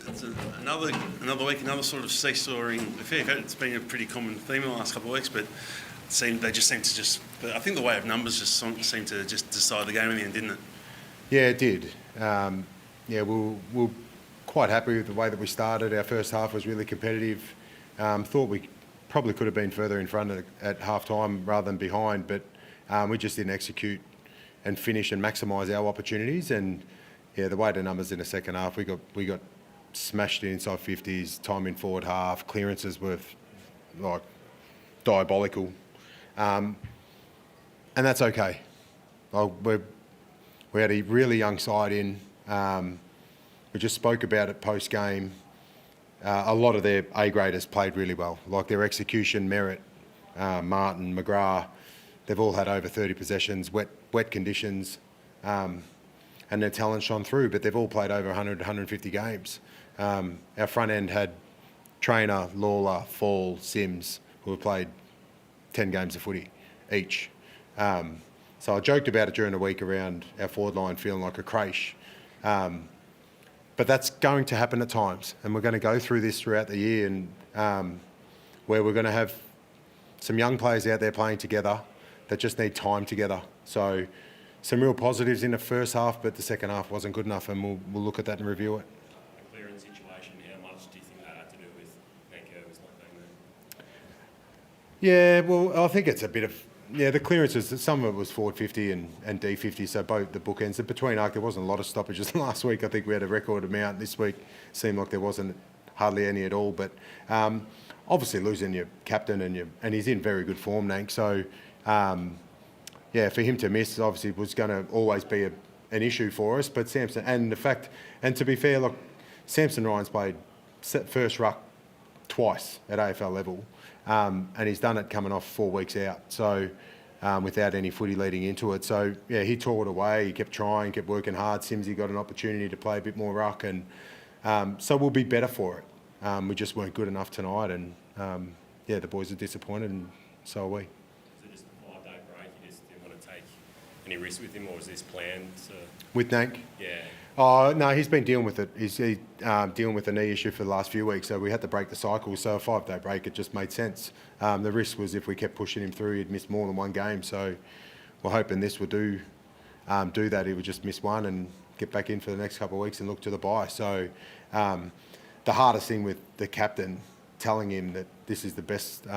It's another week, another sort of seesawing affair. It's been a pretty common theme in the last couple of weeks, but they just seem to I think the way of numbers just seemed to just decide the game in the end, didn't it? Yeah, it did. We're quite happy with the way that we started. Our first half was really competitive. Thought we probably could have been further in front at half time rather than behind, but we just didn't execute and finish and maximise our opportunities. And yeah, the way the numbers in the second half, we got smashed inside 50s, time in forward half, clearances were like diabolical, and that's okay. We had a really young side in. We just spoke about it post game. A lot of their A graders played really well, like their execution, Merritt, Martin, McGrath. They've all had over 30 possessions, wet conditions, and their talent shone through. But they've all played over 100, 150 games. Our front end had Trainer, Lawler, Fall, Sims, who have played 10 games of footy each. So I joked about it during the week around our forward line feeling like a creche. But that's going to happen at times, and we're going to go through this throughout the year, and where we're going to have some young players out there playing together that just need time together. So some real positives in the first half, but the second half wasn't good enough, and we'll look at that and review it. The clearance situation, how much do you think that had to do with Nankervis not being there? Yeah, well, I think it's a bit of... Yeah, the clearances, some of it was forward 50 and D50, so both the bookends. And between arc, there wasn't a lot of stoppages last week. I think we had a record amount. This week seemed like there wasn't hardly any at all. But obviously losing your captain and he's in very good form, Nank. So, yeah, for him to miss obviously was going to always be an issue for us. But Samson, and to be fair, look, Samson Ryan's played first ruck twice at AFL level. And he's done it coming off 4 weeks out, so without any footy leading into it. So, yeah, he tore it away. He kept trying, kept working hard. Simsy got an opportunity to play a bit more ruck, and so we'll be better for it. We just weren't good enough tonight, and, yeah, the boys are disappointed, and so are we. Is it just a 5-day break? You just didn't want to take any risk with him, or was this planned? With Nank? Yeah. Oh, no, he's been dealing with it. He's dealing with a knee issue for the last few weeks, so we had to break the cycle. So a 5-day break, it just made sense. The risk was if we kept pushing him through, he'd miss more than one game. So we're hoping this would do that. He would just miss one and get back in for the next couple of weeks and look to the bye. So the hardest thing with the captain telling him that this is the best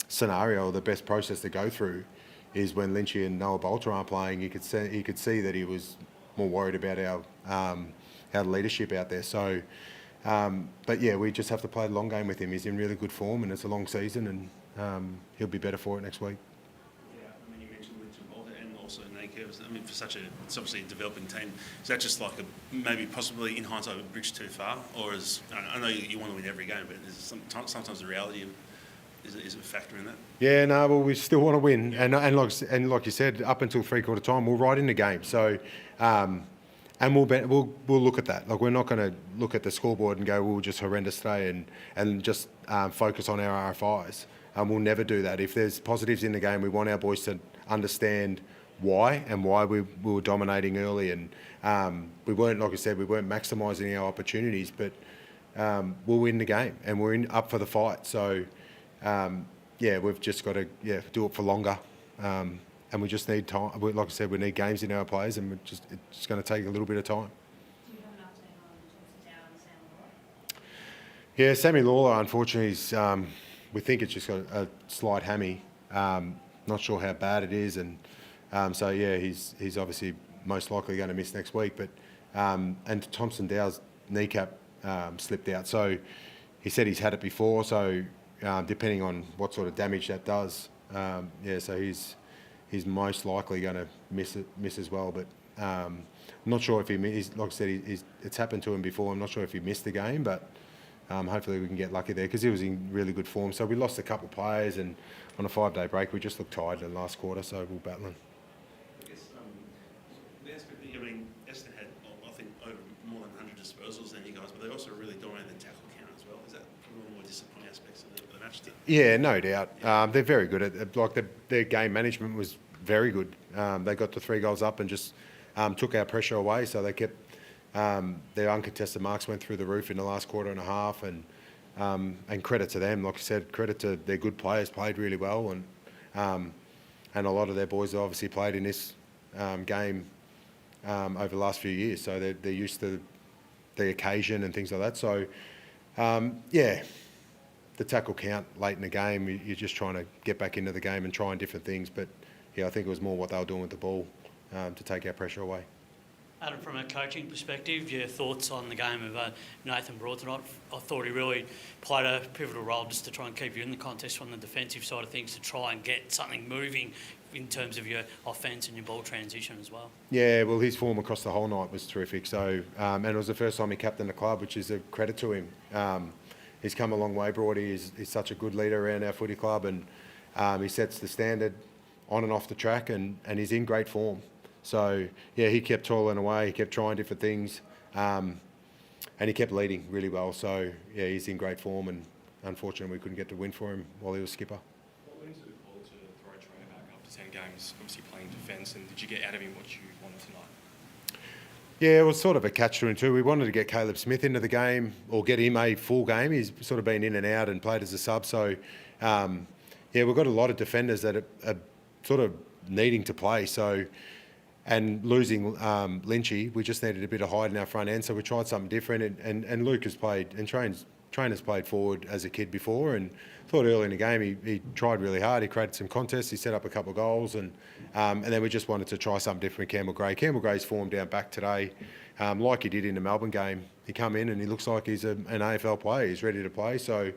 scenario or the best process to go through is when Lynchy and Noah Bolter aren't playing. You could see that he was more worried about our leadership out there. So, but yeah, we just have to play the long game with him. He's in really good form, and it's a long season, and he'll be better for it next week. Yeah, I mean, you mentioned Bolter and also Nankervis. I mean, it's obviously a developing team. Is that just like maybe possibly in hindsight a bridge too far, or I know you want to win every game, but is sometimes the reality of is a factor in that? Yeah, no, well, we still want to win, and like you said, up until 3/4 time, we'll ride in the game. So, and we'll look at that. Like, we're not going to look at the scoreboard and go, we'll just horrendous today and just focus on our RFIs. We'll never do that. If there's positives in the game, we want our boys to understand why we were dominating early, and we weren't, like I said, we weren't maximising our opportunities, but we'll win the game, and we're up for the fight. So. Yeah, we've just got to do it for longer, and we just need time. Like I said, we need games in our players, and it's going to take a little bit of time. Do you have an update on Thompson Down and Sam Lawler? Yeah, Sammy Lawler, unfortunately, we think it's just got a slight hammy. Not sure how bad it is, and so yeah, he's obviously most likely going to miss next week. But and Thompson Dow's kneecap slipped out, so he said he's had it before, so. Depending on what sort of damage that does, yeah. So he's most likely going to miss as well. But I'm not sure if he's like I said, it's happened to him before. I'm not sure if he missed the game, but hopefully we can get lucky there because he was in really good form. So we lost a couple of players, and on a 5-day break, we just looked tired in the last quarter. So we're battling. I guess the aspect that, I mean, Essendon had I think over more than 100 disposals than you guys, but they also really dominated the tackle count as well. Is that one of the more disappointing aspects of the match? Yeah, no doubt. They're very good at their game management was very good. They got to 3 goals up and just took our pressure away. So they kept Their uncontested marks went through the roof in the last quarter and a half, and credit to them. Like I said, credit to their good players, played really well, and a lot of their boys have obviously played in this game over the last few years, so they're used to the occasion and things like that. So, yeah, the tackle count late in the game, you're just trying to get back into the game and trying different things. But, yeah, I think it was more what they were doing with the ball to take our pressure away. Adam, from a coaching perspective, your thoughts on the game of Nathan Broad tonight? I thought he really played a pivotal role just to try and keep you in the contest on the defensive side of things, to try and get something moving in terms of your offence and your ball transition as well. Yeah, well, his form across the whole night was terrific. So, and it was the first time he captained the club, which is a credit to him. He's come a long way, Brody. He's such a good leader around our footy club, and he sets the standard on and off the track, and he's in great form. So, yeah, he kept toiling away, he kept trying different things, and he kept leading really well. So, yeah, he's in great form, and unfortunately we couldn't get the win for him while he was skipper. What went into the call to throw Trey back after 10 games, obviously playing defence, and did you get out of him what you wanted tonight? Yeah, it was sort of a catch-22. We wanted to get Caleb Smith into the game, or get him a full game. He's sort of been in and out and played as a sub. So, yeah, we've got a lot of defenders that are sort of needing to play. So, and losing Lynchy, we just needed a bit of height in our front end. So we tried something different. And Luke has played, and Trainer's played forward as a kid before, and thought early in the game he tried really hard. He created some contests. He set up a couple of goals, and then we just wanted to try something different with Campbell Gray. Campbell Gray's formed down back today, like he did in the Melbourne game. He come in and he looks like he's an AFL player. He's ready to play. So,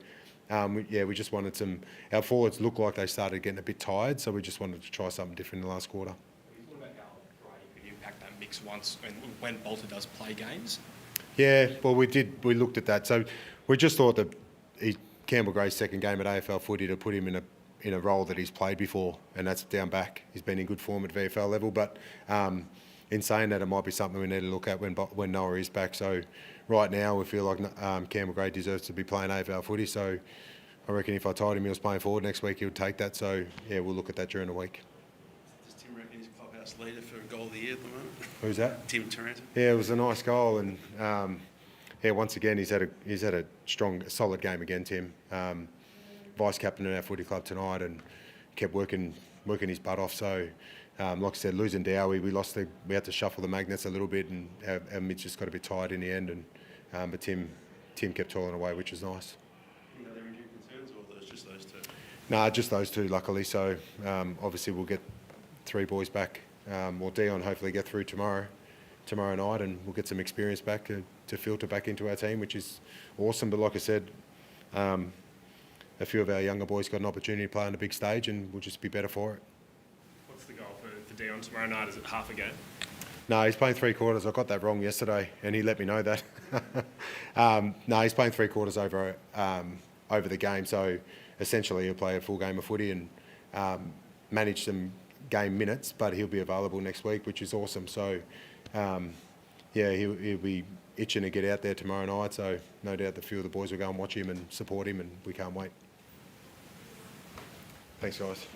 we just wanted some. Our forwards looked like they started getting a bit tired, so we just wanted to try something different in the last quarter. What about how Brady could impact that mix once when Bolter does play games? Yeah, well, we did. We looked at that. So we just thought that Campbell Gray's second game at AFL footy, to put him in a role that he's played before, and that's down back. He's been in good form at VFL level, but in saying that, it might be something we need to look at when Noah is back. So right now, we feel like Campbell Gray deserves to be playing AFL footy. So I reckon if I told him he was playing forward next week, he would take that. So yeah, we'll look at that during the week. Does Tim reckon he's clubhouse leader for goal of the year at the moment? Who's that? Tim Taranto. Yeah, it was a nice goal, and yeah, once again, he's had a strong, solid game again, Tim. Vice captain in our footy club tonight, and kept working his butt off. So, like I said, losing Dowie, we had to shuffle the magnets a little bit, and our mids just got a bit tired in the end. And but Tim kept toiling away, which was nice. Any other injury concerns, or was just those two? No, just those two, luckily. So, obviously, we'll get 3 boys back, or Dion hopefully get through tomorrow night, and we'll get some experience back to filter back into our team, which is awesome. But like I said, a few of our younger boys got an opportunity to play on the big stage, and we'll just be better for it. What's the goal for Dion tomorrow night? Is it half a game? No, he's playing 3 quarters. I got that wrong yesterday, and he let me know that. No, he's playing 3 quarters over the game. So essentially, he'll play a full game of footy and manage some game minutes, but he'll be available next week, which is awesome. So, yeah, he'll be itching to get out there tomorrow night. So no doubt the few of the boys will go and watch him and support him, and we can't wait. Thanks, guys.